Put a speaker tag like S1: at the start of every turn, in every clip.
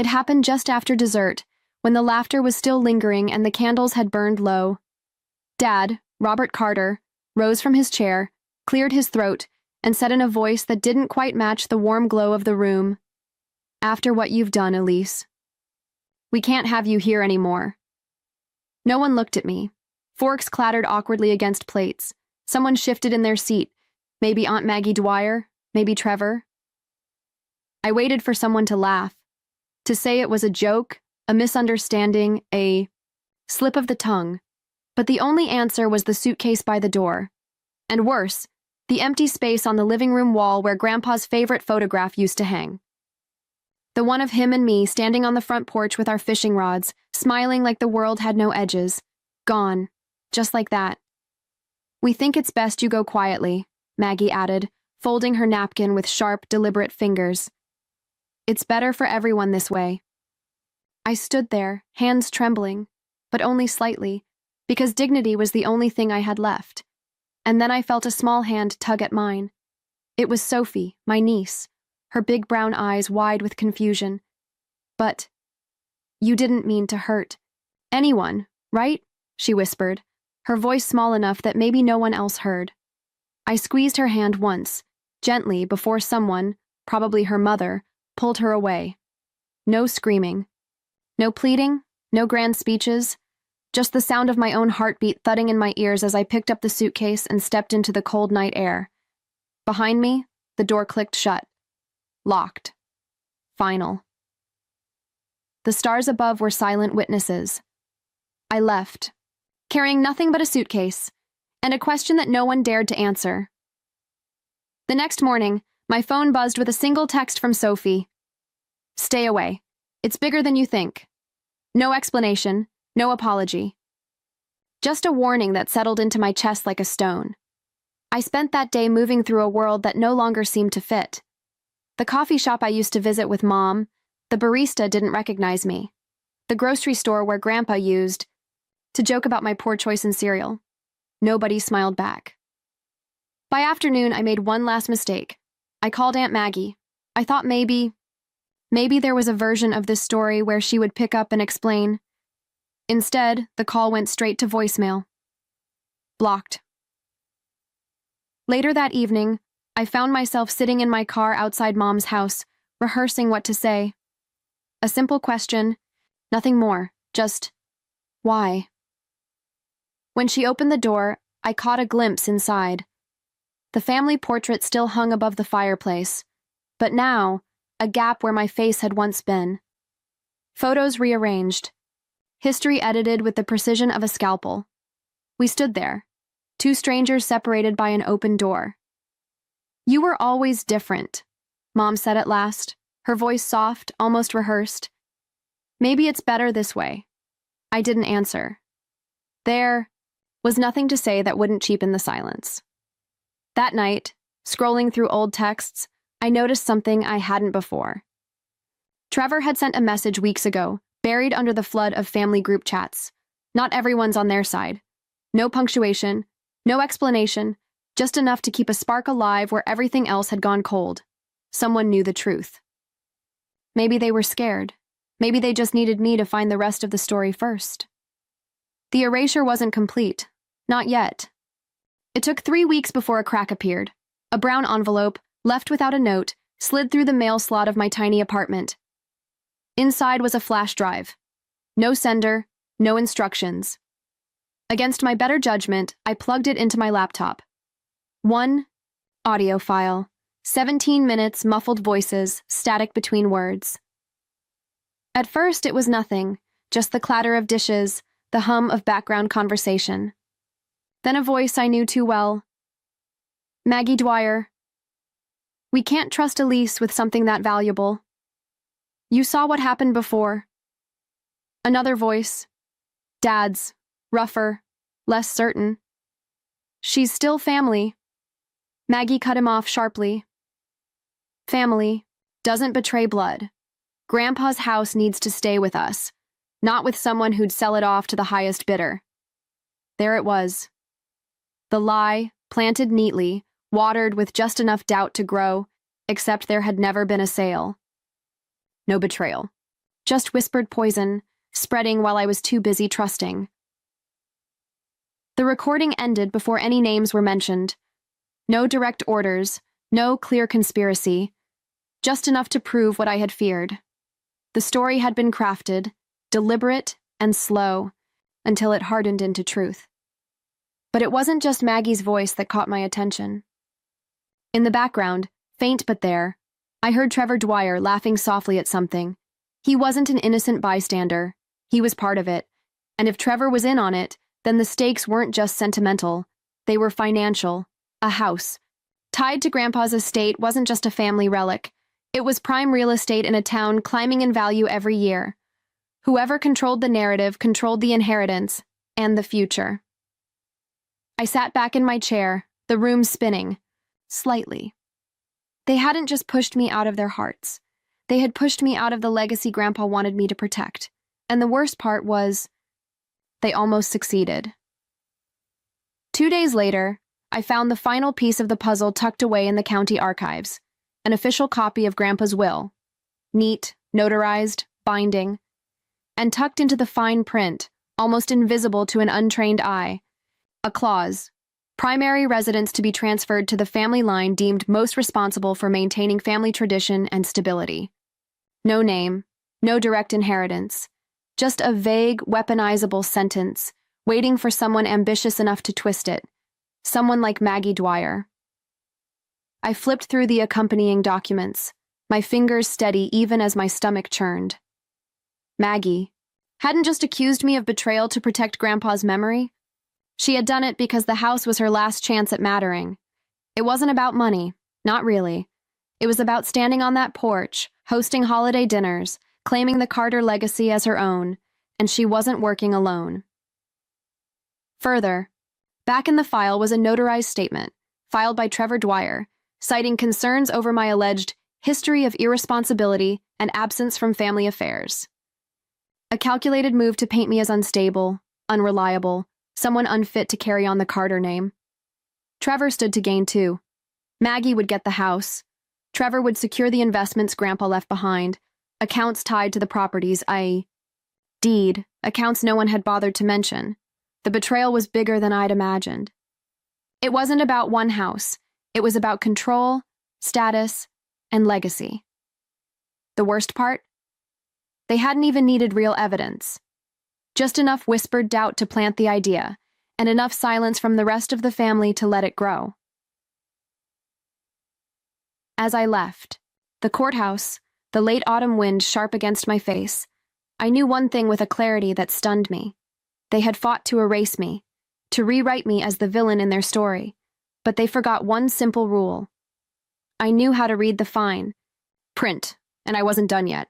S1: It happened just after dessert, when the laughter was still lingering and the candles had burned low. Dad, Robert Carter, rose from his chair, cleared his throat, and said in a voice that didn't quite match the warm glow of the room, "After what you've done, Elise, we can't have you here anymore." No one looked at me. Forks clattered awkwardly against plates. Someone shifted in their seat. Maybe Aunt Maggie Dwyer, maybe Trevor. I waited for someone to laugh, to say it was a joke, a misunderstanding, a slip of the tongue. But the only answer was the suitcase by the door. And worse, the empty space on the living room wall where Grandpa's favorite photograph used to hang. The one of him and me standing on the front porch with our fishing rods, smiling like the world had no edges. Gone. Just like that. "We think it's best you go quietly," Maggie added, folding her napkin with sharp, deliberate fingers. "It's better for everyone this way." I stood there, hands trembling, but only slightly, because dignity was the only thing I had left. And then I felt a small hand tug at mine. It was Sophie, my niece, her big brown eyes wide with confusion. "But you didn't mean to hurt anyone, right?" she whispered, her voice small enough that maybe no one else heard. I squeezed her hand once, gently, before someone, probably her mother, pulled her away. No screaming. No pleading, no grand speeches, just the sound of my own heartbeat thudding in my ears as I picked up the suitcase and stepped into the cold night air. Behind me, the door clicked shut. Locked. Final. The stars above were silent witnesses. I left, carrying nothing but a suitcase, and a question that no one dared to answer. The next morning, my phone buzzed with a single text from Sophie. "Stay away. It's bigger than you think." No explanation, no apology. Just a warning that settled into my chest like a stone. I spent that day moving through a world that no longer seemed to fit. The coffee shop I used to visit with Mom, the barista didn't recognize me. The grocery store where Grandpa used to joke about my poor choice in cereal. Nobody smiled back. By afternoon, I made one last mistake. I called Aunt Maggie. I thought maybe there was a version of this story where she would pick up and explain. Instead, the call went straight to voicemail. Blocked. Later that evening, I found myself sitting in my car outside Mom's house, rehearsing what to say. A simple question, nothing more, just, why? When she opened the door, I caught a glimpse inside. The family portrait still hung above the fireplace, but now, a gap where my face had once been. Photos rearranged. History edited with the precision of a scalpel. We stood there, two strangers separated by an open door. "You were always different," Mom said at last, her voice soft, almost rehearsed. "Maybe it's better this way." I didn't answer. There was nothing to say that wouldn't cheapen the silence. That night, scrolling through old texts, I noticed something I hadn't before. Trevor had sent a message weeks ago, buried under the flood of family group chats. Not everyone's on their side. No punctuation, no explanation, just enough to keep a spark alive where everything else had gone cold. Someone knew the truth. Maybe they were scared. Maybe they just needed me to find the rest of the story first. The erasure wasn't complete. Not yet. It took 3 weeks before a crack appeared. A brown envelope, left without a note, slid through the mail slot of my tiny apartment. Inside was a flash drive. No sender, no instructions. Against my better judgment, I plugged it into my laptop. One audio file. 17 minutes, muffled voices, static between words. At first, it was nothing, just the clatter of dishes, the hum of background conversation. Then a voice I knew too well. "Maggie Dwyer. We can't trust Elise with something that valuable. You saw what happened before." Another voice. Dad's, rougher, less certain. "She's still family." Maggie cut him off sharply. "Family doesn't betray blood. Grandpa's house needs to stay with us, not with someone who'd sell it off to the highest bidder." There it was. The lie, planted neatly, watered with just enough doubt to grow, except there had never been a sale. No betrayal. just whispered poison, spreading while I was too busy trusting. The recording ended before any names were mentioned. No direct orders, no clear conspiracy, just enough to prove what I had feared. The story had been crafted, deliberate and slow, until it hardened into truth. But it wasn't just Maggie's voice that caught my attention. In the background, faint but there, I heard Trevor Dwyer laughing softly at something. He wasn't an innocent bystander. He was part of it. And if Trevor was in on it, then the stakes weren't just sentimental. They were financial. A house tied to Grandpa's estate wasn't just a family relic. It was prime real estate in a town climbing in value every year. Whoever controlled the narrative controlled the inheritance and the future. I sat back in my chair, the room spinning, slightly. They hadn't just pushed me out of their hearts. They had pushed me out of the legacy Grandpa wanted me to protect. And the worst part was, they almost succeeded. 2 days later, I found the final piece of the puzzle tucked away in the county archives, an official copy of Grandpa's will. Neat, notarized, binding, and tucked into the fine print, almost invisible to an untrained eye, a clause: primary residence to be transferred to the family line deemed most responsible for maintaining family tradition and stability. No name, no direct inheritance, just a vague, weaponizable sentence, waiting for someone ambitious enough to twist it. Someone like Maggie Dwyer. I flipped through the accompanying documents, my fingers steady even as my stomach churned. Maggie hadn't just accused me of betrayal to protect Grandpa's memory. She had done it because the house was her last chance at mattering. It wasn't about money, not really. It was about standing on that porch, hosting holiday dinners, claiming the Carter legacy as her own, and she wasn't working alone. Further, back in the file was a notarized statement, filed by Trevor Dwyer, citing concerns over my alleged history of irresponsibility and absence from family affairs. A calculated move to paint me as unstable, unreliable, someone unfit to carry on the Carter name. Trevor stood to gain too. Maggie would get the house. Trevor would secure the investments Grandpa left behind, accounts tied to the properties, i.e., deed, accounts no one had bothered to mention. The betrayal was bigger than I'd imagined. It wasn't about one house. It was about control, status, and legacy. The worst part? They hadn't even needed real evidence. Just enough whispered doubt to plant the idea, and enough silence from the rest of the family to let it grow. As I left, the courthouse, the late autumn wind sharp against my face, I knew one thing with a clarity that stunned me. They had fought to erase me, to rewrite me as the villain in their story, but they forgot one simple rule. I knew how to read the fine print, and I wasn't done yet.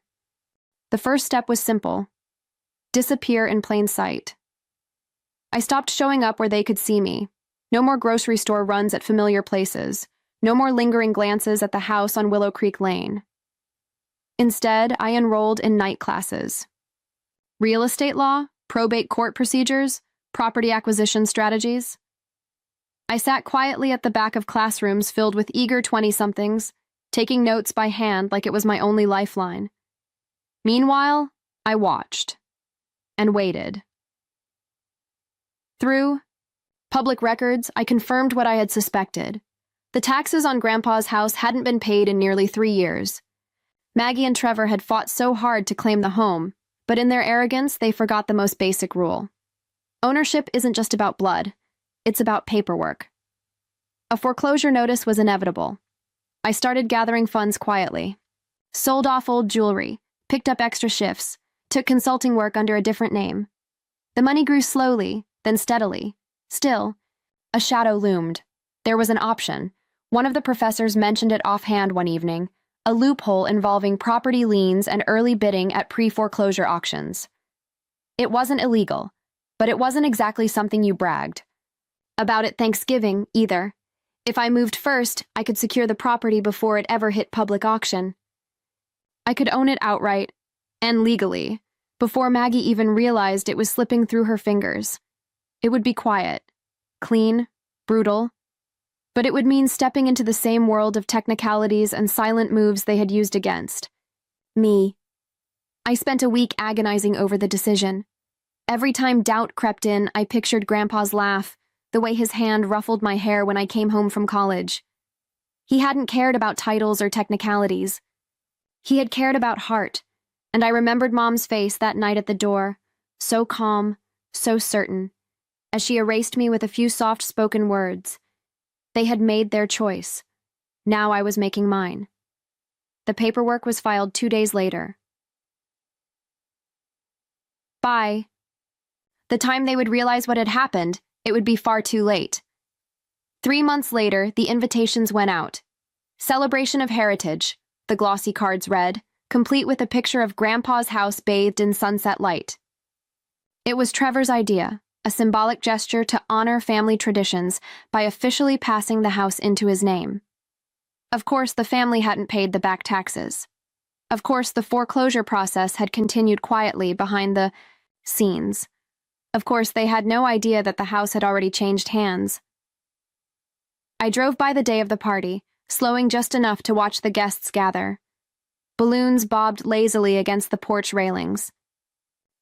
S1: The first step was simple: disappear in plain sight. I stopped showing up where they could see me. No more grocery store runs at familiar places. No more lingering glances at the house on Willow Creek Lane. Instead, I enrolled in night classes. Real estate law, probate court procedures, property acquisition strategies. I sat quietly at the back of classrooms filled with eager 20-somethings, taking notes by hand like it was my only lifeline. Meanwhile, I watched and waited. Through public records, I confirmed what I had suspected. The taxes on Grandpa's house hadn't been paid in nearly 3 years. Maggie and Trevor had fought so hard to claim the home, but in their arrogance, they forgot the most basic rule. Ownership isn't just about blood, it's about paperwork. A foreclosure notice was inevitable. I started gathering funds quietly. Sold off old jewelry, picked up extra shifts, took consulting work under a different name. The money grew slowly, then steadily. Still, a shadow loomed. There was an option. One of the professors mentioned it offhand one evening, a loophole involving property liens and early bidding at pre-foreclosure auctions. It wasn't illegal, but it wasn't exactly something you bragged about at Thanksgiving, either. If I moved first, I could secure the property before it ever hit public auction. I could own it outright, and legally, before Maggie even realized it was slipping through her fingers. It would be quiet, clean, brutal, but it would mean stepping into the same world of technicalities and silent moves they had used against me. I spent a week agonizing over the decision. Every time doubt crept in, I pictured Grandpa's laugh, the way his hand ruffled my hair when I came home from college. He hadn't cared about titles or technicalities. He had cared about heart, and I remembered Mom's face that night at the door, so calm, so certain, as she erased me with a few soft-spoken words. They had made their choice. Now I was making mine. The paperwork was filed 2 days later. By the time they would realize what had happened, it would be far too late. 3 months later, the invitations went out. Celebration of Heritage, the glossy cards read, complete with a picture of Grandpa's house bathed in sunset light. It was Trevor's idea, a symbolic gesture to honor family traditions by officially passing the house into his name. Of course, the family hadn't paid the back taxes. Of course, the foreclosure process had continued quietly behind the scenes. Of course, they had no idea that the house had already changed hands. I drove by the day of the party, slowing just enough to watch the guests gather. Balloons bobbed lazily against the porch railings.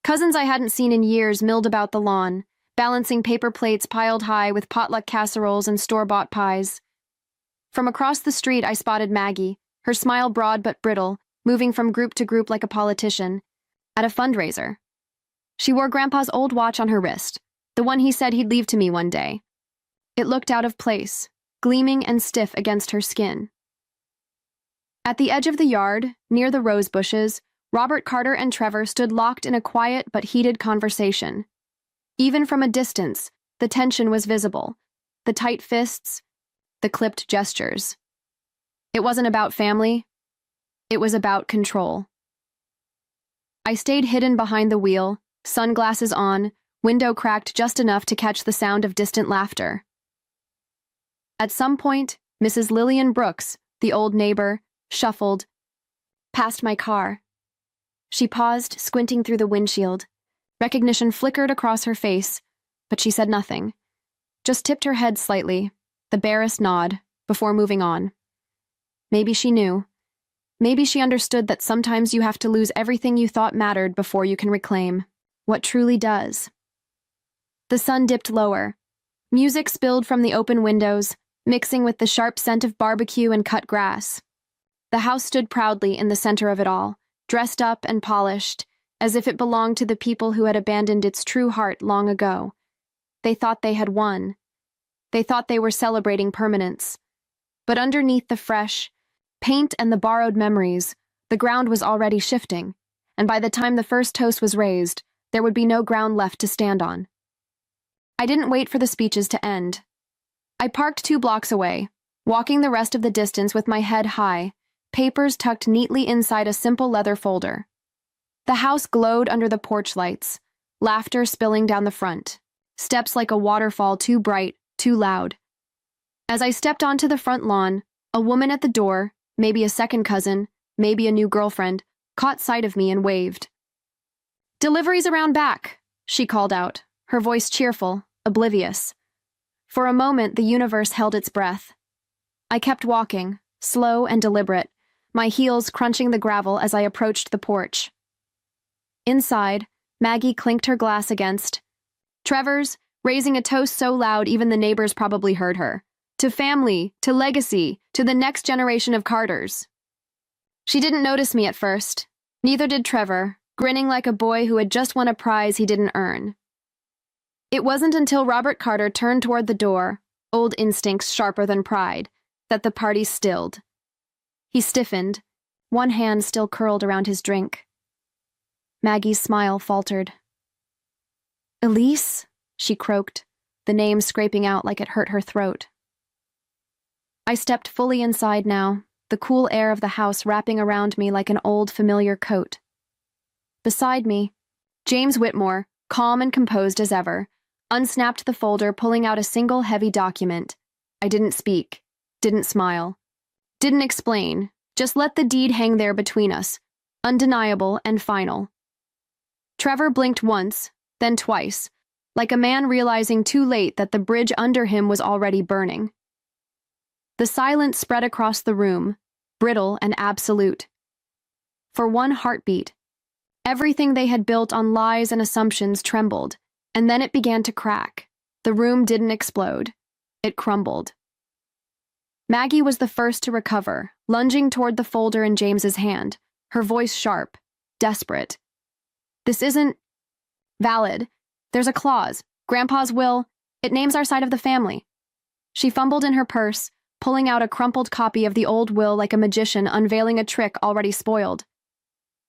S1: Cousins I hadn't seen in years milled about the lawn, balancing paper plates piled high with potluck casseroles and store-bought pies. From across the street, I spotted Maggie, her smile broad but brittle, moving from group to group like a politician, at a fundraiser. She wore Grandpa's old watch on her wrist, the one he said he'd leave to me one day. It looked out of place, gleaming and stiff against her skin. At the edge of the yard, near the rose bushes, Robert Carter and Trevor stood locked in a quiet but heated conversation. Even from a distance, the tension was visible, the tight fists, the clipped gestures. It wasn't about family. It was about control. I stayed hidden behind the wheel, sunglasses on, window cracked just enough to catch the sound of distant laughter. At some point, Mrs. Lillian Brooks, the old neighbor, shuffled past my car. She paused, squinting through the windshield. Recognition flickered across her face, but she said nothing. Just tipped her head slightly, the barest nod, before moving on. Maybe she knew. Maybe she understood that sometimes you have to lose everything you thought mattered before you can reclaim what truly does. The sun dipped lower. Music spilled from the open windows, mixing with the sharp scent of barbecue and cut grass. The house stood proudly in the center of it all, dressed up and polished, as if it belonged to the people who had abandoned its true heart long ago. They thought they had won. They thought they were celebrating permanence. But underneath the fresh paint and the borrowed memories, the ground was already shifting, and by the time the first toast was raised, there would be no ground left to stand on. I didn't wait for the speeches to end. I parked 2 blocks away, walking the rest of the distance with my head high, papers tucked neatly inside a simple leather folder. The house glowed under the porch lights, laughter spilling down the front, steps like a waterfall too bright, too loud. As I stepped onto the front lawn, a woman at the door, maybe a second cousin, maybe a new girlfriend, caught sight of me and waved. "Deliveries around back," she called out, her voice cheerful, oblivious. For a moment, the universe held its breath. I kept walking, slow and deliberate, my heels crunching the gravel as I approached the porch. Inside, Maggie clinked her glass against Trevor's, raising a toast so loud even the neighbors probably heard her. To family, to legacy, to the next generation of Carters. She didn't notice me at first. Neither did Trevor, grinning like a boy who had just won a prize he didn't earn. It wasn't until Robert Carter turned toward the door, old instincts sharper than pride, that the party stilled. He stiffened, one hand still curled around his drink. Maggie's smile faltered. "Elise?" she croaked, the name scraping out like it hurt her throat. I stepped fully inside now, the cool air of the house wrapping around me like an old familiar coat. Beside me, James Whitmore, calm and composed as ever, unsnapped the folder, pulling out a single heavy document. I didn't speak, didn't smile, didn't explain, just let the deed hang there between us, undeniable and final. Trevor blinked once, then twice, like a man realizing too late that the bridge under him was already burning. The silence spread across the room, brittle and absolute. For one heartbeat, Everything they had built on lies and assumptions trembled, and then it began to crack. The room didn't explode. It crumbled. Maggie was the first to recover, lunging toward the folder in James's hand, her voice sharp, desperate. "This isn't valid. There's a clause. Grandpa's will. It names our side of the family." She fumbled in her purse, pulling out a crumpled copy of the old will like a magician unveiling a trick already spoiled.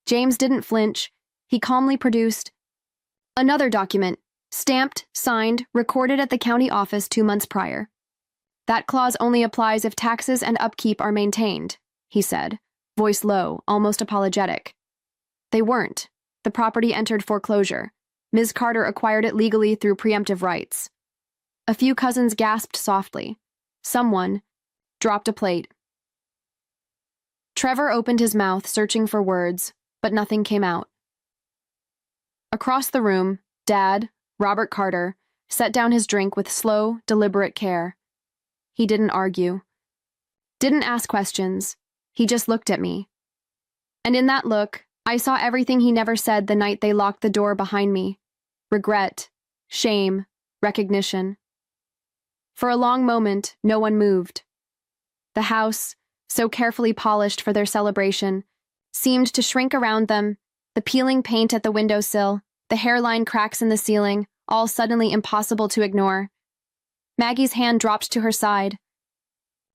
S1: James didn't flinch. He calmly produced another document, stamped, signed, recorded at the county office 2 months prior. "That clause only applies if taxes and upkeep are maintained," he said, voice low, almost apologetic. They weren't. The property entered foreclosure. Ms. Carter acquired it legally through preemptive rights. A few cousins gasped softly. Someone dropped a plate. Trevor opened his mouth, searching for words, but nothing came out. Across the room, Dad, Robert Carter, set down his drink with slow, deliberate care. He didn't argue. Didn't ask questions. He just looked at me. And in that look, I saw everything he never said the night they locked the door behind me. Regret, shame, recognition. For a long moment, no one moved. The house, so carefully polished for their celebration, seemed to shrink around them, the peeling paint at the windowsill, the hairline cracks in the ceiling, all suddenly impossible to ignore. Maggie's hand dropped to her side.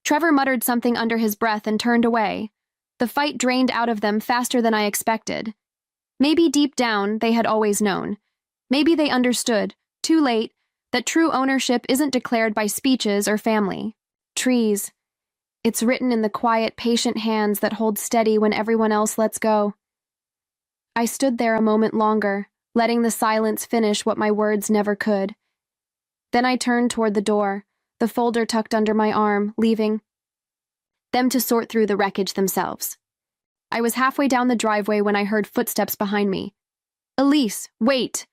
S1: Trevor muttered something under his breath and turned away. The fight drained out of them faster than I expected. Maybe deep down they had always known. Maybe they understood, too late, that true ownership isn't declared by speeches or family. Trees. It's written in the quiet, patient hands that hold steady when everyone else lets go. I stood there a moment longer, letting the silence finish what my words never could. Then I turned toward the door, the folder tucked under my arm, leaving them to sort through the wreckage themselves. I was halfway down the driveway when I heard footsteps behind me. "Elise, wait!"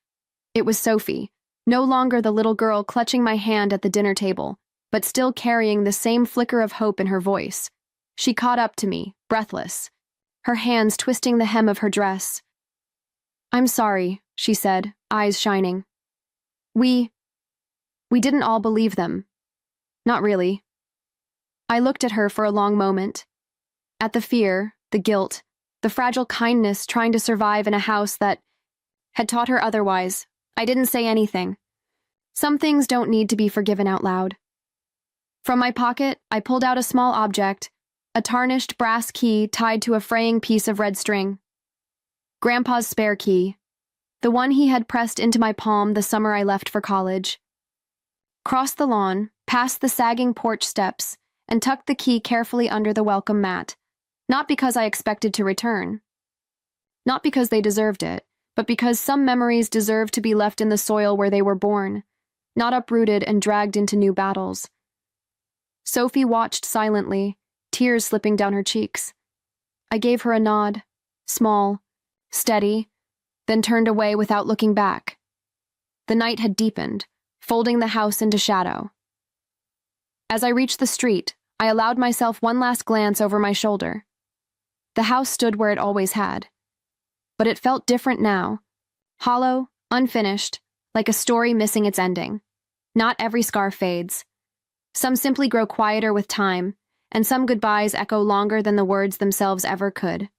S1: It was Sophie, no longer the little girl clutching my hand at the dinner table, but still carrying the same flicker of hope in her voice. She caught up to me, breathless, her hands twisting the hem of her dress. "I'm sorry," she said, eyes shining. We didn't all believe them. Not really." I looked at her for a long moment. At the fear, the guilt, the fragile kindness trying to survive in a house that had taught her otherwise. I didn't say anything. Some things don't need to be forgiven out loud. From my pocket, I pulled out a small object, a tarnished brass key tied to a fraying piece of red string. Grandpa's spare key, the one he had pressed into my palm the summer I left for college. Crossed the lawn, past the sagging porch steps, and tucked the key carefully under the welcome mat, not because I expected to return. Not because they deserved it, but because some memories deserve to be left in the soil where they were born, not uprooted and dragged into new battles. Sophie watched silently, tears slipping down her cheeks. I gave her a nod, small, steady, then turned away without looking back. The night had deepened, folding the house into shadow. As I reached the street, I allowed myself one last glance over my shoulder. The house stood where it always had. But it felt different now. Hollow, unfinished, like a story missing its ending. Not every scar fades. Some simply grow quieter with time, and some goodbyes echo longer than the words themselves ever could.